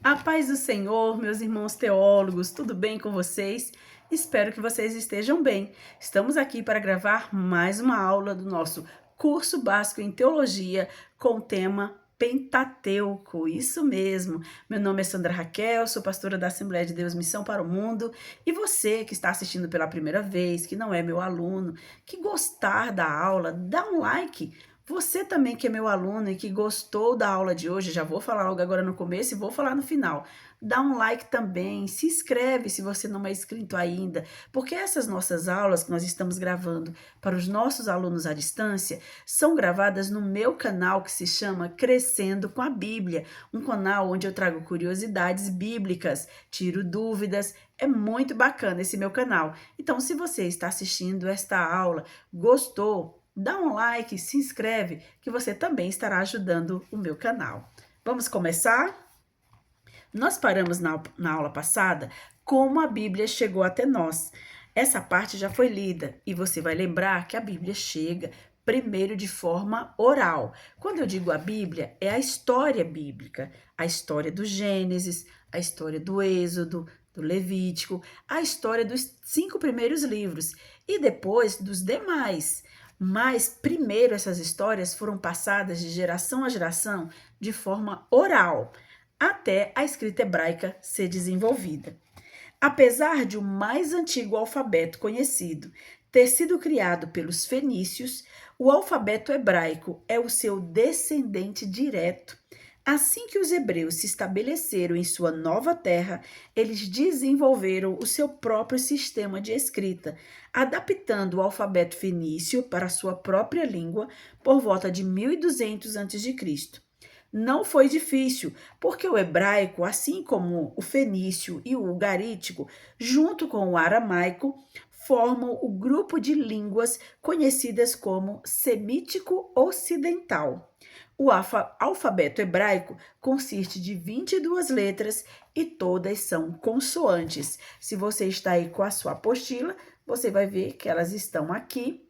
A paz do Senhor, meus irmãos teólogos, tudo bem com vocês? Espero que vocês estejam bem. Estamos aqui para gravar mais uma aula do nosso curso básico em teologia com o tema Pentateuco. Isso mesmo. Meu nome é Sandra Raquel, sou pastora da Assembleia de Deus Missão para o Mundo. E você que está assistindo pela primeira vez, que não é meu aluno, que gostar da aula, dá um like. Você também que é meu aluno e que gostou da aula de hoje, já vou falar logo agora no começo e vou falar no final. Dá um like também, se inscreve se você não é inscrito ainda, porque essas nossas aulas que nós estamos gravando para os nossos alunos à distância são gravadas no meu canal que se chama Crescendo com a Bíblia, um canal onde eu trago curiosidades bíblicas, tiro dúvidas. É muito bacana esse meu canal. Então, se você está assistindo esta aula, gostou, dá um like, se inscreve, que você também estará ajudando o meu canal. Vamos começar? Nós paramos na aula passada como a Bíblia chegou até nós. Essa parte já foi lida e você vai lembrar que a Bíblia chega primeiro de forma oral. Quando eu digo a Bíblia, é a história bíblica, a história do Gênesis, a história do Êxodo, do Levítico, a história dos 5 primeiros livros e depois dos demais. Mas primeiro essas histórias foram passadas de geração a geração de forma oral, até a escrita hebraica ser desenvolvida. Apesar de o mais antigo alfabeto conhecido ter sido criado pelos fenícios, o alfabeto hebraico é o seu descendente direto. Assim que os hebreus se estabeleceram em sua nova terra, eles desenvolveram o seu próprio sistema de escrita, adaptando o alfabeto fenício para a sua própria língua por volta de 1200 a.C. Não foi difícil, porque o hebraico, assim como o fenício e o ugarítico, junto com o aramaico, formam o grupo de línguas conhecidas como semítico ocidental. O alfabeto hebraico consiste de 22 letras e todas são consoantes. Se você está aí com a sua apostila, você vai ver que elas estão aqui.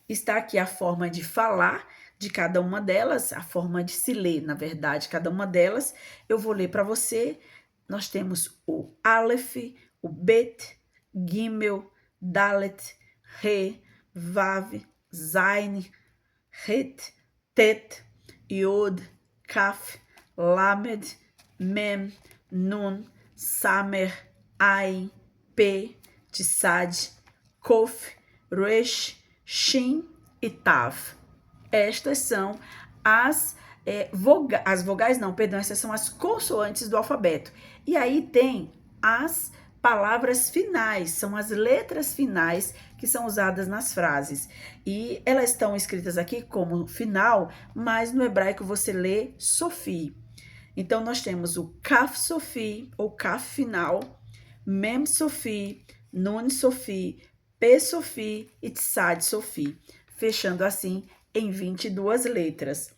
Está aqui a forma de falar de cada uma delas, a forma de se ler, na verdade, cada uma delas. Eu vou ler para você. Nós temos o Aleph, o Bet, Gimel, Dalet, Re, Vav, Zain, Het, Tet, Yod, Kaf, Lamed, Mem, Nun, Samer, Ain, P, Tsad, Kof, Resh, Shin e Tav. Estas são as vogais, não, perdão, essas são as consoantes do alfabeto. E aí tem as palavras finais, são as letras finais que são usadas nas frases. E elas estão escritas aqui como final, mas no hebraico você lê Sofi. Então nós temos o Kaf Sofi, ou Kaf final, Mem Sofi, Nun Sofi, P Sofi e Tsad Sofi, fechando assim em 22 letras.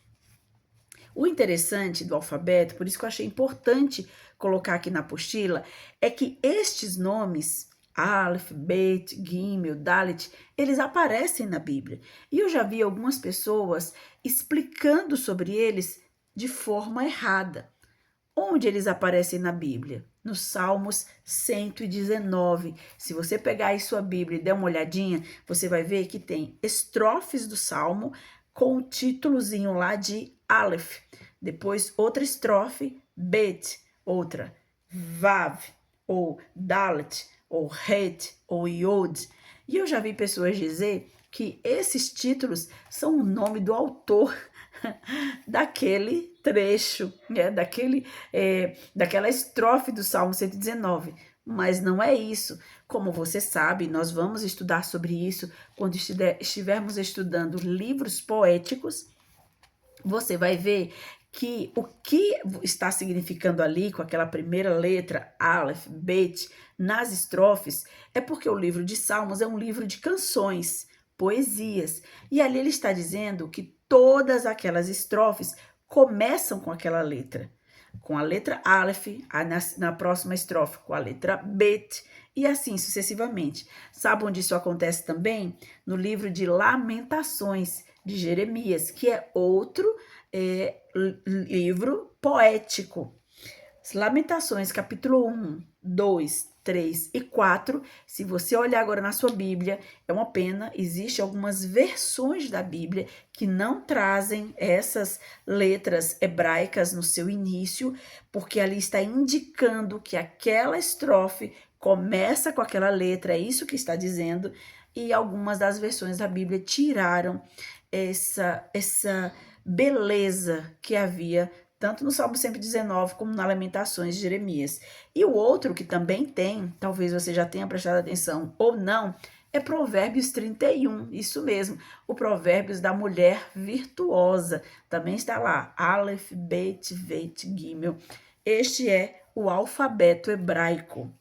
O interessante do alfabeto, por isso que eu achei importante colocar aqui na apostila, é que estes nomes, Aleph, Bet, Gimel, Dalet, eles aparecem na Bíblia. E eu já vi algumas pessoas explicando sobre eles de forma errada. Onde eles aparecem na Bíblia? Nos Salmos 119. Se você pegar aí sua Bíblia e der uma olhadinha, você vai ver que tem estrofes do Salmo com o títulozinho lá de Aleph. Depois outra estrofe, Bet, outra, Vav, ou Dalet, ou Het, ou Yod. E eu já vi pessoas dizer que esses títulos são o nome do autor daquele trecho, né, daquela estrofe do Salmo 119. Mas não é isso. Como você sabe, nós vamos estudar sobre isso quando estivermos estudando livros poéticos. Você vai ver que o que está significando ali com aquela primeira letra, Aleph, Bet, nas estrofes, é porque o livro de Salmos é um livro de canções, poesias. E ali ele está dizendo que todas aquelas estrofes começam com aquela letra. Com a letra Aleph, na próxima estrofe com a letra Bet, e assim sucessivamente. Sabe onde isso acontece também? No livro de Lamentações, de Jeremias, que é outro livro poético. Lamentações, capítulo 1, 2, 3 e 4. Se você olhar agora na sua Bíblia, é uma pena, existem algumas versões da Bíblia que não trazem essas letras hebraicas no seu início, porque ali está indicando que aquela estrofe começa com aquela letra, é isso que está dizendo, e algumas das versões da Bíblia tiraram essa beleza que havia tanto no Salmo 119 como na Lamentações de Jeremias. E o outro que também tem, talvez você já tenha prestado atenção ou não, é Provérbios 31, isso mesmo, o Provérbios da mulher virtuosa. Também está lá, Aleph, Bet, Vet, Gimel. Este é o alfabeto hebraico.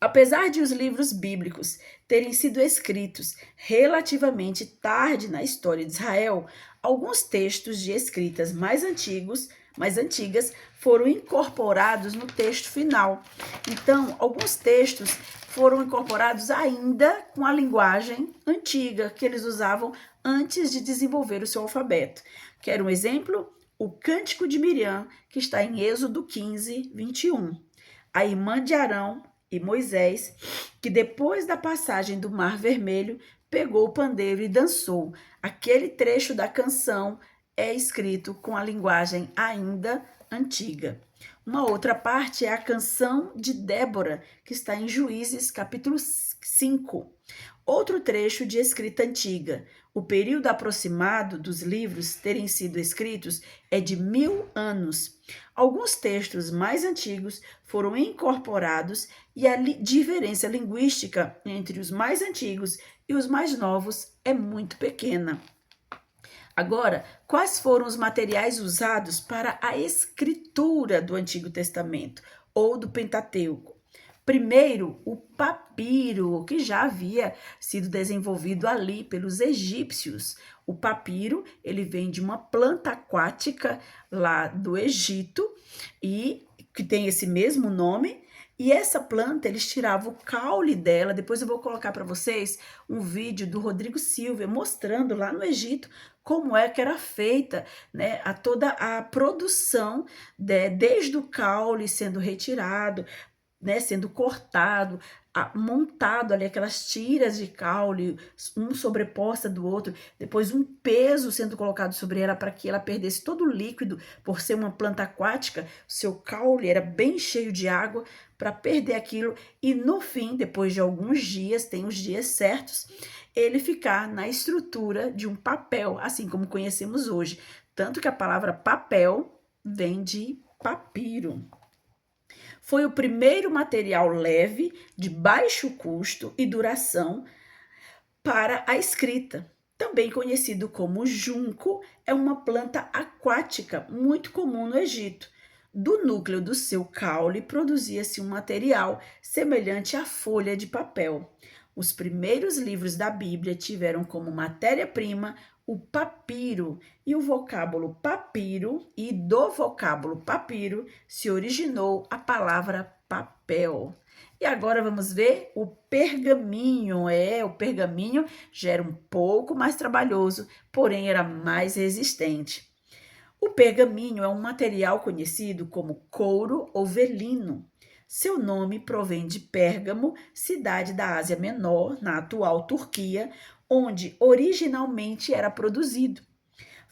Apesar de os livros bíblicos terem sido escritos relativamente tarde na história de Israel, alguns textos de escritas mais antigas, foram incorporados no texto final. Então, alguns textos foram incorporados ainda com a linguagem antiga que eles usavam antes de desenvolver o seu alfabeto. Quer um exemplo? O Cântico de Miriam, que está em Êxodo 15, 21. A irmã de Arão e Moisés, que depois da passagem do Mar Vermelho, pegou o pandeiro e dançou. Aquele trecho da canção é escrito com a linguagem ainda antiga. Uma outra parte é a canção de Débora, que está em Juízes, capítulo 5. Outro trecho de escrita antiga. O período aproximado dos livros terem sido escritos é de 1000 anos. Alguns textos mais antigos foram incorporados e a diferença linguística entre os mais antigos e os mais novos é muito pequena. Agora, quais foram os materiais usados para a escritura do Antigo Testamento ou do Pentateuco? Primeiro, o papiro, que já havia sido desenvolvido ali pelos egípcios. O papiro, ele vem de uma planta aquática lá do Egito e que tem esse mesmo nome. E essa planta, eles tiravam o caule dela. Depois eu vou colocar para vocês um vídeo do Rodrigo Silva mostrando lá no Egito como é que era feita, né, toda a produção, desde o caule sendo retirado, né, sendo cortado, montado ali aquelas tiras de caule, um sobreposta do outro, depois um peso sendo colocado sobre ela para que ela perdesse todo o líquido, por ser uma planta aquática, seu caule era bem cheio de água para perder aquilo e no fim, depois de alguns dias, tem os dias certos, ele ficar na estrutura de um papel, assim como conhecemos hoje. Tanto que a palavra papel vem de papiro. Foi o primeiro material leve, de baixo custo e duração para a escrita. Também conhecido como junco, é uma planta aquática muito comum no Egito. Do núcleo do seu caule produzia-se um material semelhante à folha de papel. Os primeiros livros da Bíblia tiveram como matéria-prima o papiro, e o vocábulo papiro, e do vocábulo papiro se originou a palavra papel. E agora vamos ver o pergaminho. O pergaminho já era um pouco mais trabalhoso, porém era mais resistente. O pergaminho é um material conhecido como couro ou velino. Seu nome provém de Pérgamo, cidade da Ásia Menor, na atual Turquia, onde originalmente era produzido.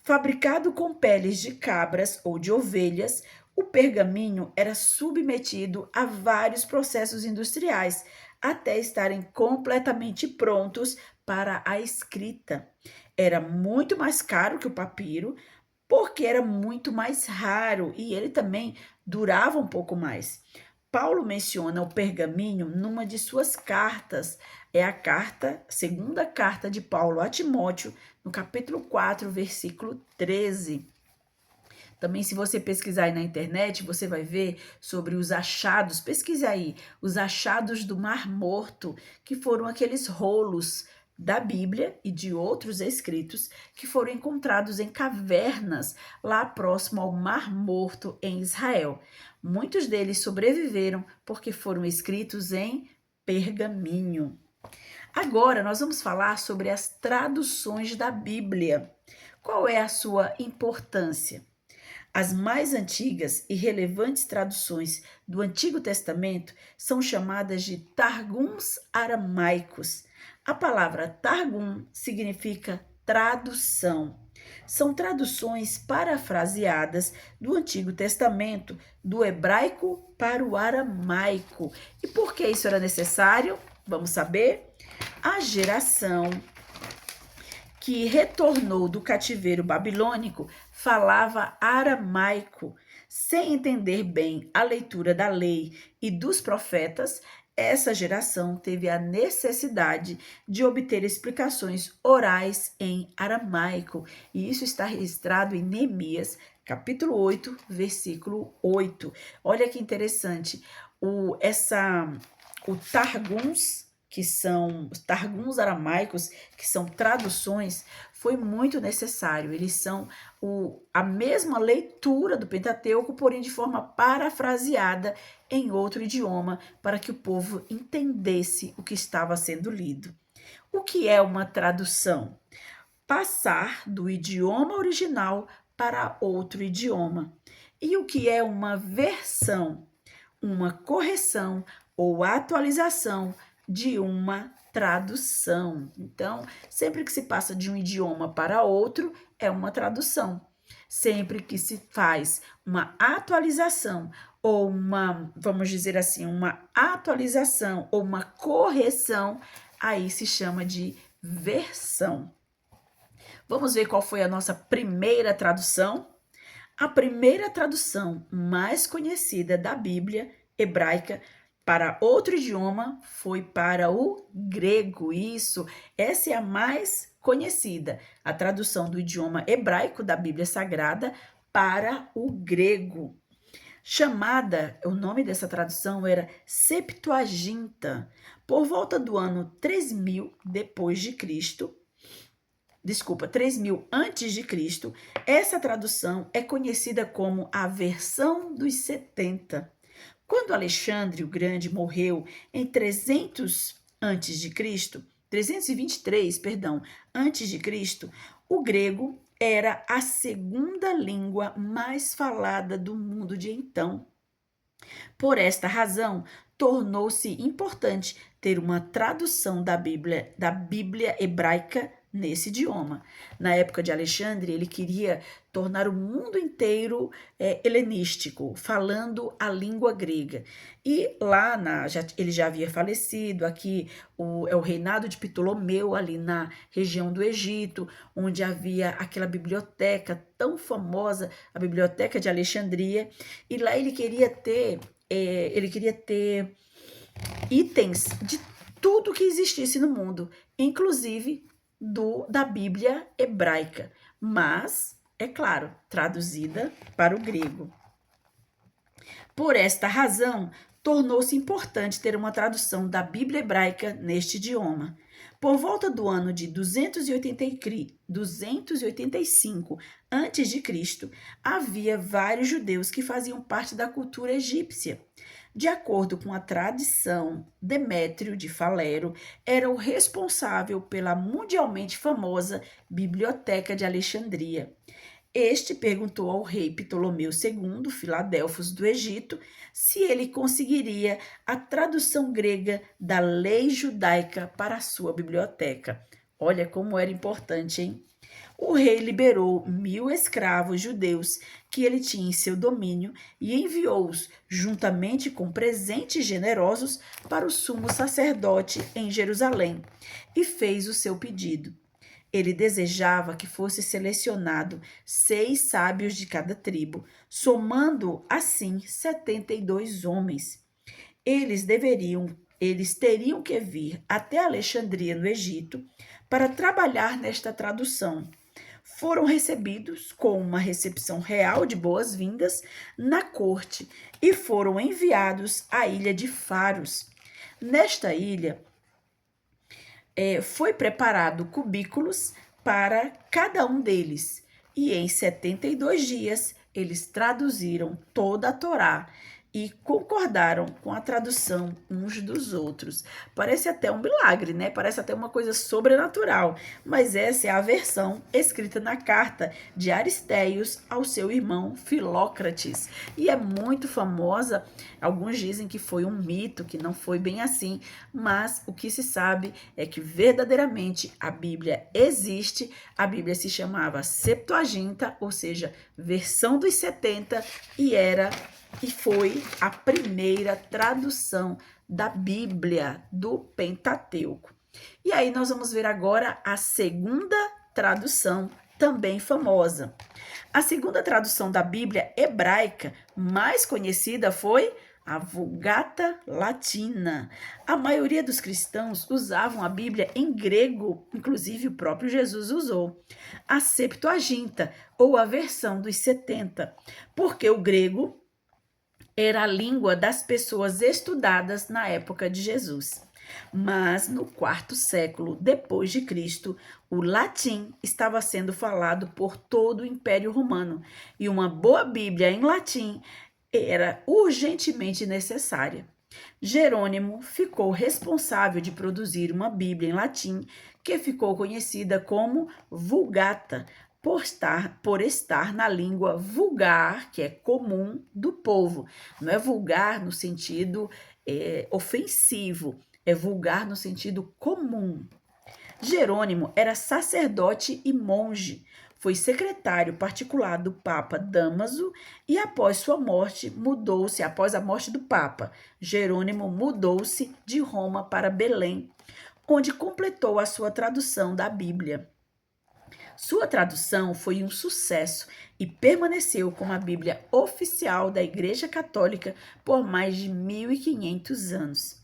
Fabricado com peles de cabras ou de ovelhas, o pergaminho era submetido a vários processos industriais até estarem completamente prontos para a escrita. Era muito mais caro que o papiro, porque era muito mais raro e ele também durava um pouco mais. Paulo menciona o pergaminho numa de suas cartas, é a segunda carta de Paulo a Timóteo, no capítulo 4, versículo 13. Também, se você pesquisar aí na internet, você vai ver sobre os achados, pesquise aí, os achados do Mar Morto, que foram aqueles rolos da Bíblia e de outros escritos que foram encontrados em cavernas lá próximo ao Mar Morto em Israel. Muitos deles sobreviveram porque foram escritos em pergaminho. Agora nós vamos falar sobre as traduções da Bíblia. Qual é a sua importância? As mais antigas e relevantes traduções do Antigo Testamento são chamadas de Targums aramaicos. A palavra Targum significa tradução. São traduções parafraseadas do Antigo Testamento, do hebraico para o aramaico. E por que isso era necessário? Vamos saber? A geração que retornou do cativeiro babilônico falava aramaico. Sem entender bem a leitura da lei e dos profetas, essa geração teve a necessidade de obter explicações orais em aramaico. E isso está registrado em Neemias, capítulo 8, versículo 8. Olha que interessante. O Targums, que são os targums aramaicos, que são traduções, foi muito necessário. Eles são a mesma leitura do Pentateuco, porém de forma parafraseada em outro idioma, para que o povo entendesse o que estava sendo lido. O que é uma tradução? Passar do idioma original para outro idioma. E o que é uma versão? Uma correção ou atualização de uma tradução. Então, sempre que se passa de um idioma para outro, é uma tradução. Sempre que se faz uma atualização ou vamos dizer assim, uma atualização ou uma correção, aí se chama de versão. Vamos ver qual foi a nossa primeira tradução? A primeira tradução mais conhecida da Bíblia hebraica para outro idioma foi para o grego. Isso, essa é a mais conhecida, a tradução do idioma hebraico da Bíblia Sagrada para o grego. O nome dessa tradução era Septuaginta. Por volta do ano 3000 depois de Cristo, 3000 antes de Cristo, essa tradução é conhecida como a versão dos 70. Quando Alexandre o Grande morreu em 323, antes de Cristo, o grego era a segunda língua mais falada do mundo de então. Por esta razão, tornou-se importante ter uma tradução da Bíblia hebraica nesse idioma. Na época de Alexandre, ele queria tornar o mundo inteiro helenístico, falando a língua grega. E lá, ele já havia falecido, aqui é o reinado de Ptolomeu, ali na região do Egito, onde havia aquela biblioteca tão famosa, a Biblioteca de Alexandria, e lá ele queria ter itens de tudo que existisse no mundo, inclusive da Bíblia hebraica, mas, é claro, traduzida para o grego. Por esta razão, tornou-se importante ter uma tradução da Bíblia hebraica neste idioma. Por volta do ano de 285 a.C., havia vários judeus que faziam parte da cultura egípcia. De acordo com a tradição, Demétrio de Falero era o responsável pela mundialmente famosa Biblioteca de Alexandria. Este perguntou ao rei Ptolomeu II, Filadelfos do Egito, se ele conseguiria a tradução grega da lei judaica para a sua biblioteca. Olha como era importante, hein? O rei liberou 1000 escravos judeus que ele tinha em seu domínio e enviou-os, juntamente com presentes generosos, para o sumo sacerdote em Jerusalém, e fez o seu pedido. Ele desejava que fosse selecionado 6 sábios de cada tribo, somando assim 72 homens. Eles teriam que vir até Alexandria, no Egito, para trabalhar nesta tradução. Foram recebidos com uma recepção real de boas-vindas na corte e foram enviados à ilha de Faros. Nesta ilha, foi preparado cubículos para cada um deles, e em 72 dias eles traduziram toda a Torá e concordaram com a tradução uns dos outros. Parece até um milagre, né? Parece até uma coisa sobrenatural, mas essa é a versão escrita na carta de Aristéios ao seu irmão Filócrates. E é muito famosa. Alguns dizem que foi um mito, que não foi bem assim, mas o que se sabe é que verdadeiramente a Bíblia existe. A Bíblia se chamava Septuaginta, ou seja, versão dos 70, e foi a primeira tradução da Bíblia do Pentateuco. E aí nós vamos ver agora a segunda tradução, também famosa. A segunda tradução da Bíblia hebraica mais conhecida foi a Vulgata Latina. A maioria dos cristãos usavam a Bíblia em grego, inclusive o próprio Jesus usou. A Septuaginta, ou a versão dos 70, porque o grego era a língua das pessoas estudadas na época de Jesus. Mas no quarto século depois de Cristo, o latim estava sendo falado por todo o Império Romano e uma boa Bíblia em latim era urgentemente necessária. Jerônimo ficou responsável de produzir uma Bíblia em latim que ficou conhecida como Vulgata, por estar na língua vulgar, que é comum do povo. Não é vulgar no sentido ofensivo, é vulgar no sentido comum. Jerônimo era sacerdote e monge. Foi secretário particular do Papa Dámaso e após sua morte após a morte do Papa, Jerônimo mudou-se de Roma para Belém, onde completou a sua tradução da Bíblia. Sua tradução foi um sucesso e permaneceu como a Bíblia oficial da Igreja Católica por mais de 1.500 anos.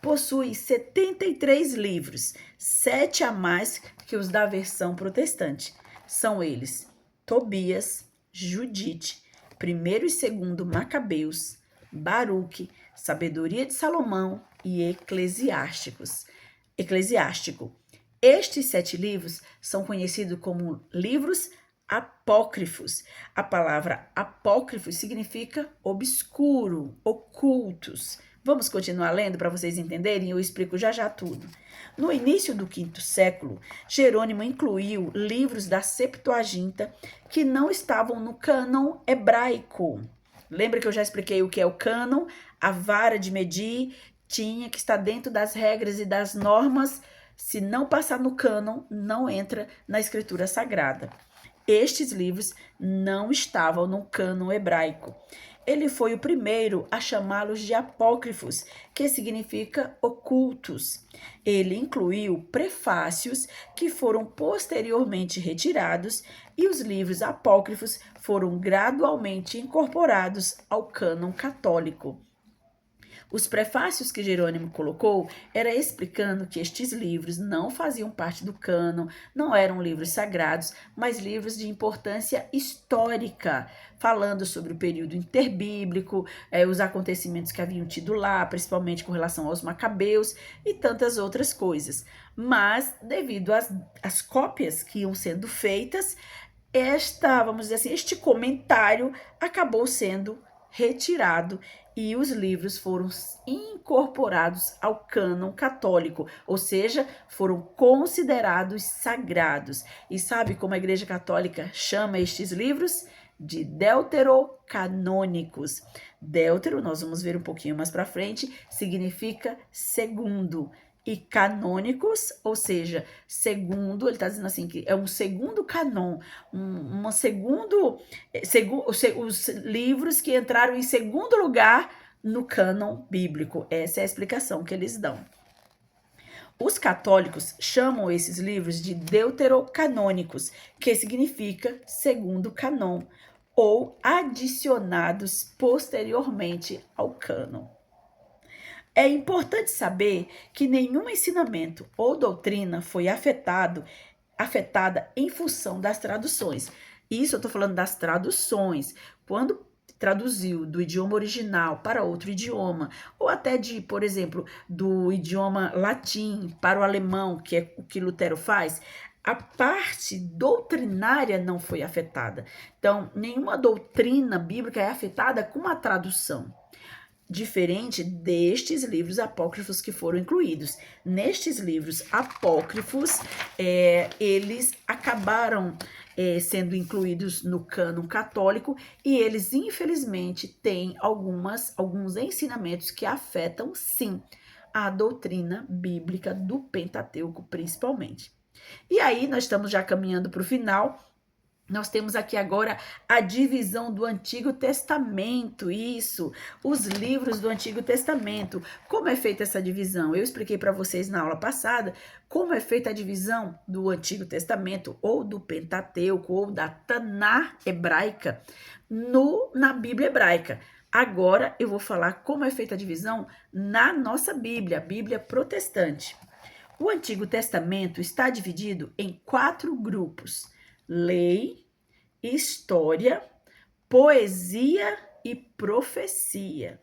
Possui 73 livros, 7 a mais que os da versão protestante. São eles Tobias, Judite, 1º e 2º Macabeus, Baruque, Sabedoria de Salomão e Eclesiástico. Estes 7 livros são conhecidos como livros apócrifos. A palavra apócrifo significa obscuro, ocultos. Vamos continuar lendo para vocês entenderem? Eu explico já já tudo. No início do quinto século, Jerônimo incluiu livros da Septuaginta que não estavam no cânon hebraico. Lembra que eu já expliquei o que é o cânon? A vara de medir tinha que estar dentro das regras e das normas. Se não passar no cânon, não entra na escritura sagrada. Estes livros não estavam no cânon hebraico. Ele foi o primeiro a chamá-los de apócrifos, que significa ocultos. Ele incluiu prefácios que foram posteriormente retirados e os livros apócrifos foram gradualmente incorporados ao cânon católico. Os prefácios que Jerônimo colocou era explicando que estes livros não faziam parte do cânon, não eram livros sagrados, mas livros de importância histórica, falando sobre o período interbíblico, os acontecimentos que haviam tido lá, principalmente com relação aos macabeus e tantas outras coisas. Mas, devido às cópias que iam sendo feitas, vamos dizer assim, este comentário acabou sendo retirado e os livros foram incorporados ao cânon católico, ou seja, foram considerados sagrados. E sabe como a Igreja Católica chama estes livros? De deuterocanônicos. Deutero, nós vamos ver um pouquinho mais para frente, significa segundo. E canônicos, ou seja, segundo, ele está dizendo assim, que é um segundo canon, os livros que entraram em segundo lugar no cânon bíblico. Essa é a explicação que eles dão. Os católicos chamam esses livros de deuterocanônicos, que significa segundo canon, ou adicionados posteriormente ao cânon. É importante saber que nenhum ensinamento ou doutrina foi afetada em função das traduções. Isso eu estou falando das traduções. Quando traduziu do idioma original para outro idioma, ou até por exemplo, do idioma latim para o alemão, que é o que Lutero faz, a parte doutrinária não foi afetada. Então, nenhuma doutrina bíblica é afetada com a tradução. diferente destes livros apócrifos que foram incluídos. Nestes livros apócrifos, eles acabaram sendo incluídos no cânon católico e eles, infelizmente, têm alguns ensinamentos que afetam, sim, a doutrina bíblica do Pentateuco, principalmente. E aí, nós estamos já caminhando para o final. Nós temos aqui agora a divisão do Antigo Testamento, isso, os livros do Antigo Testamento. Como é feita essa divisão? Eu expliquei para vocês na aula passada como é feita a divisão do Antigo Testamento, ou do Pentateuco, ou da Taná hebraica, na Bíblia hebraica. Agora eu vou falar como é feita a divisão na nossa Bíblia, a Bíblia protestante. O Antigo Testamento está dividido em 4 grupos: lei, história, poesia e profecia.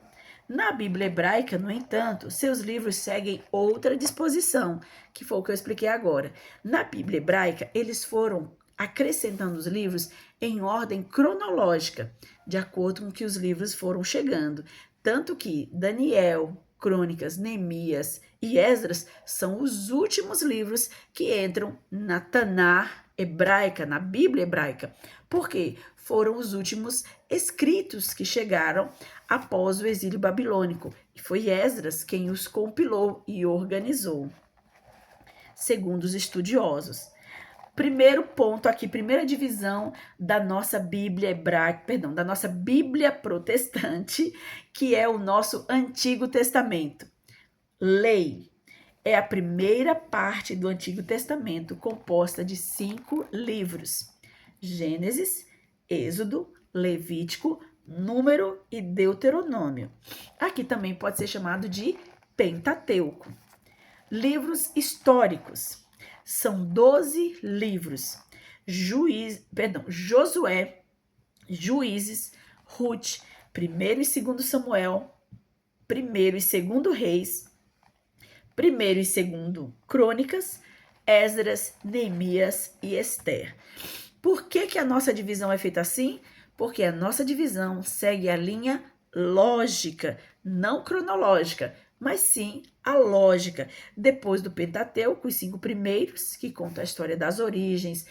Na Bíblia hebraica, no entanto, seus livros seguem outra disposição, que foi o que eu expliquei agora. Na Bíblia hebraica, eles foram acrescentando os livros em ordem cronológica, de acordo com que os livros foram chegando. Tanto que Daniel, Crônicas, Neemias e Esdras são os últimos livros que entram na Taná hebraica, na Bíblia hebraica, porque foram os últimos escritos que chegaram após o exílio babilônico, e foi Esdras quem os compilou e organizou, segundo os estudiosos. Primeiro ponto aqui, primeira divisão da nossa Bíblia hebraica, perdão, da nossa Bíblia protestante, que é o nosso Antigo Testamento. Lei é a primeira parte do Antigo Testamento, composta de 5 livros: Gênesis, Êxodo, Levítico, Número e Deuteronômio. Aqui também pode ser chamado de Pentateuco. Livros históricos. São 12 livros: Josué, Juízes, Ruth, 1º e 2º Samuel, 1º e 2º Reis, 1º e 2º Crônicas, Esdras, Neemias e Esther. Por que a nossa divisão é feita assim? Porque a nossa divisão segue a linha lógica, não cronológica, mas sim a lógica. Depois do Pentateuco, os 5 primeiros, que contam a história das origens,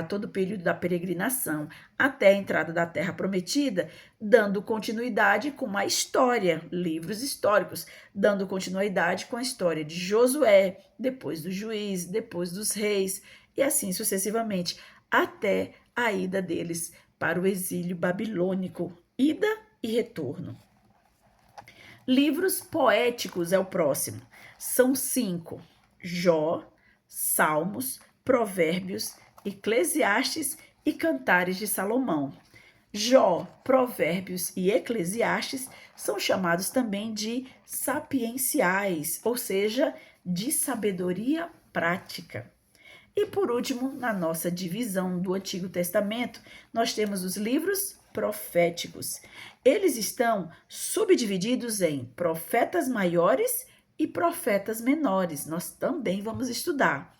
todo o período da peregrinação, até a entrada da Terra Prometida, dando continuidade com a história, livros históricos, dando continuidade com a história de Josué, depois dos juízes, depois dos reis, e assim sucessivamente, até a ida deles para o exílio babilônico, ida e retorno. Livros poéticos é o próximo. São 5: Jó, Salmos, Provérbios, Eclesiastes e Cantares de Salomão. Jó, Provérbios e Eclesiastes são chamados também de sapienciais, ou seja, de sabedoria prática. E por último, na nossa divisão do Antigo Testamento, nós temos os livros proféticos. Eles estão subdivididos em profetas maiores e profetas menores. Nós também vamos estudar.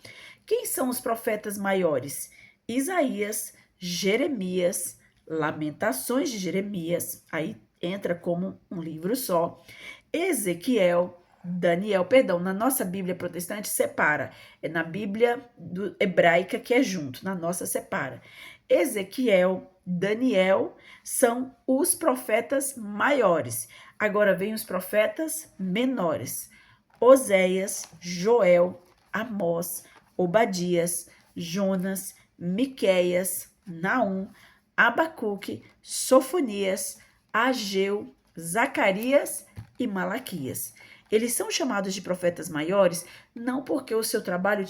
Quem são os profetas maiores? Isaías, Jeremias, Lamentações de Jeremias, aí entra como um livro só. Ezequiel, Daniel, na nossa Bíblia protestante separa, é na Bíblia hebraica que é junto, na nossa separa. Ezequiel, Daniel são os profetas maiores. Agora vem os profetas menores: Oséias, Joel, Amós, Obadias, Jonas, Miqueias, Naum, Abacuque, Sofonias, Ageu, Zacarias e Malaquias. Eles são chamados de profetas maiores não porque o seu trabalho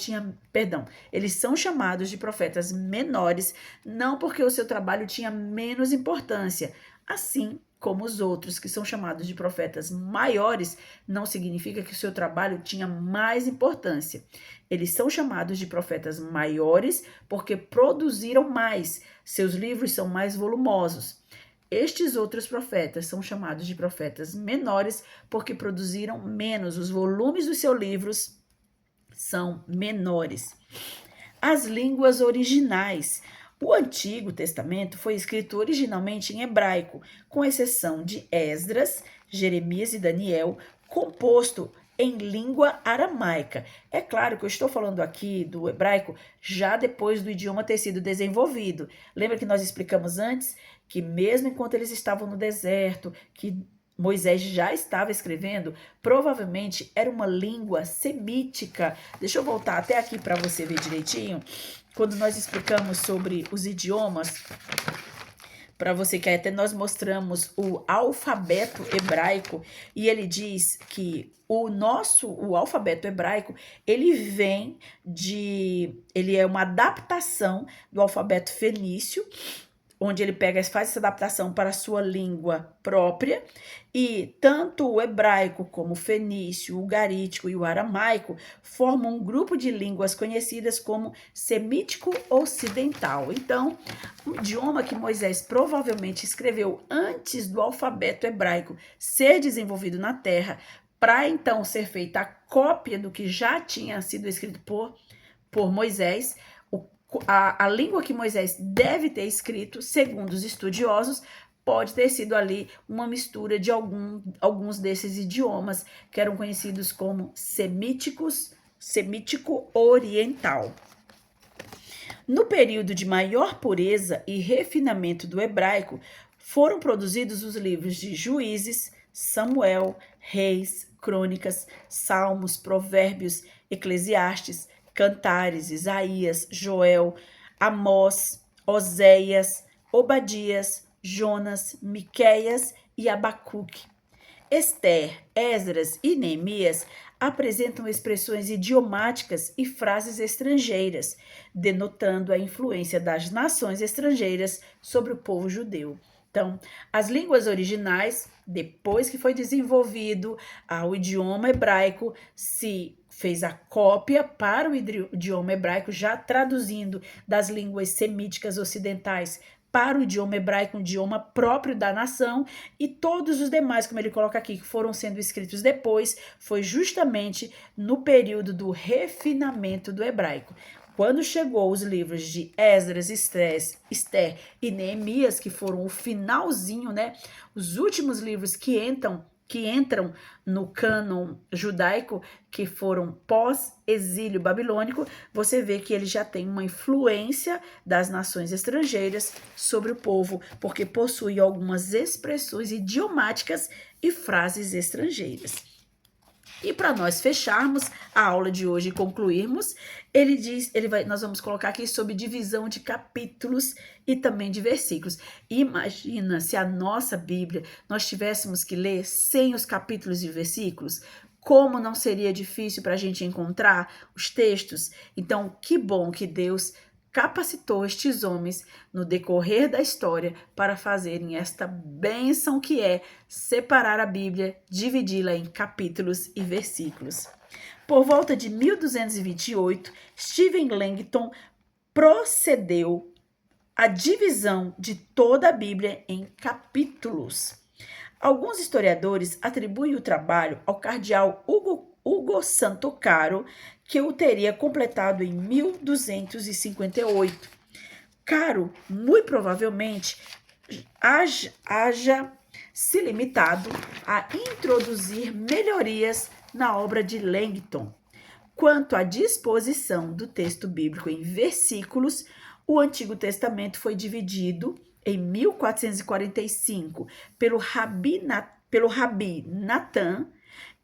eles são chamados de profetas menores não porque o seu trabalho tinha menos importância. Assim como os outros que são chamados de profetas maiores, não significa que o seu trabalho tinha mais importância. Eles são chamados de profetas maiores porque produziram mais, seus livros são mais volumosos. Estes outros profetas são chamados de profetas menores porque produziram menos, os volumes dos seus livros são menores. As línguas originais. O Antigo Testamento foi escrito originalmente em hebraico, com exceção de Esdras, Jeremias e Daniel, composto em língua aramaica. É claro que eu estou falando aqui do hebraico já depois do idioma ter sido desenvolvido. Lembra que nós explicamos antes que mesmo enquanto eles estavam no deserto, que Moisés já estava escrevendo, provavelmente era uma língua semítica. Deixa eu voltar até aqui para você ver direitinho. Quando nós explicamos sobre os idiomas, para você que até nós mostramos o alfabeto hebraico, e ele diz que o alfabeto hebraico, ele é uma adaptação do alfabeto fenício, onde ele faz essa adaptação para a sua língua própria, e tanto o hebraico como o fenício, o garítico e o aramaico formam um grupo de línguas conhecidas como semítico ocidental. Então, o idioma que Moisés provavelmente escreveu antes do alfabeto hebraico ser desenvolvido na terra, para então ser feita a cópia do que já tinha sido escrito por Moisés, a língua que Moisés deve ter escrito, segundo os estudiosos, pode ter sido ali uma mistura de alguns desses idiomas que eram conhecidos como semítico oriental. No período de maior pureza e refinamento do hebraico, foram produzidos os livros de Juízes, Samuel, Reis, Crônicas, Salmos, Provérbios, Eclesiastes, Cantares, Isaías, Joel, Amós, Oséias, Obadias, Jonas, Miqueias e Abacuque. Ester, Esdras e Neemias apresentam expressões idiomáticas e frases estrangeiras, denotando a influência das nações estrangeiras sobre o povo judeu. Então, as línguas originais, depois que foi desenvolvido o idioma hebraico, se fez a cópia para o idioma hebraico, já traduzindo das línguas semíticas ocidentais para o idioma hebraico, um idioma próprio da nação, e todos os demais, como ele coloca aqui, que foram sendo escritos depois, foi justamente no período do refinamento do hebraico. Quando chegou os livros de Esdras, Ester e Neemias, que foram o finalzinho, né? Os últimos livros que entram no cânon judaico, que foram pós-exílio babilônico, você vê que ele já tem uma influência das nações estrangeiras sobre o povo, porque possui algumas expressões idiomáticas e frases estrangeiras. E para nós fecharmos a aula de hoje e concluirmos, nós vamos colocar aqui sobre divisão de capítulos e também de versículos. Imagina se a nossa Bíblia nós tivéssemos que ler sem os capítulos e versículos, como não seria difícil para a gente encontrar os textos? Então, que bom que Deus capacitou estes homens no decorrer da história para fazerem esta bênção que é separar a Bíblia, dividi-la em capítulos e versículos. Por volta de 1228, Stephen Langton procedeu à divisão de toda a Bíblia em capítulos. Alguns historiadores atribuem o trabalho ao cardeal Ugo Santo Caro, que o teria completado em 1258. Caro, muito provavelmente, haja se limitado a introduzir melhorias na obra de Langton. Quanto à disposição do texto bíblico em versículos, o Antigo Testamento foi dividido em 1445 pelo Rabi Natan,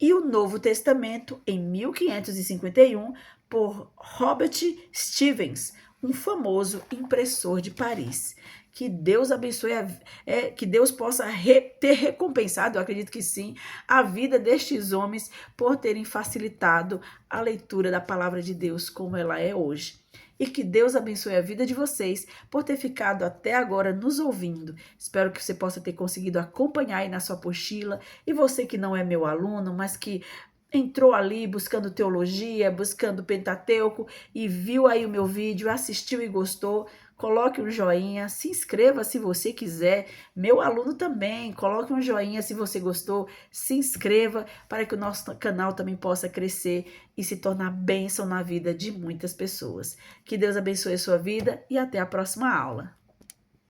e o Novo Testamento em 1551 por Robert Stevens, um famoso impressor de Paris. Que Deus abençoe, que Deus possa ter recompensado, eu acredito que sim, a vida destes homens por terem facilitado a leitura da palavra de Deus como ela é hoje. E que Deus abençoe a vida de vocês por ter ficado até agora nos ouvindo. Espero que você possa ter conseguido acompanhar aí na sua apostila. E você que não é meu aluno, mas que entrou ali buscando teologia, buscando Pentateuco e viu aí o meu vídeo, assistiu e gostou, coloque um joinha, se inscreva se você quiser. Meu aluno também, coloque um joinha se você gostou, se inscreva para que o nosso canal também possa crescer e se tornar bênção na vida de muitas pessoas. Que Deus abençoe a sua vida e até a próxima aula.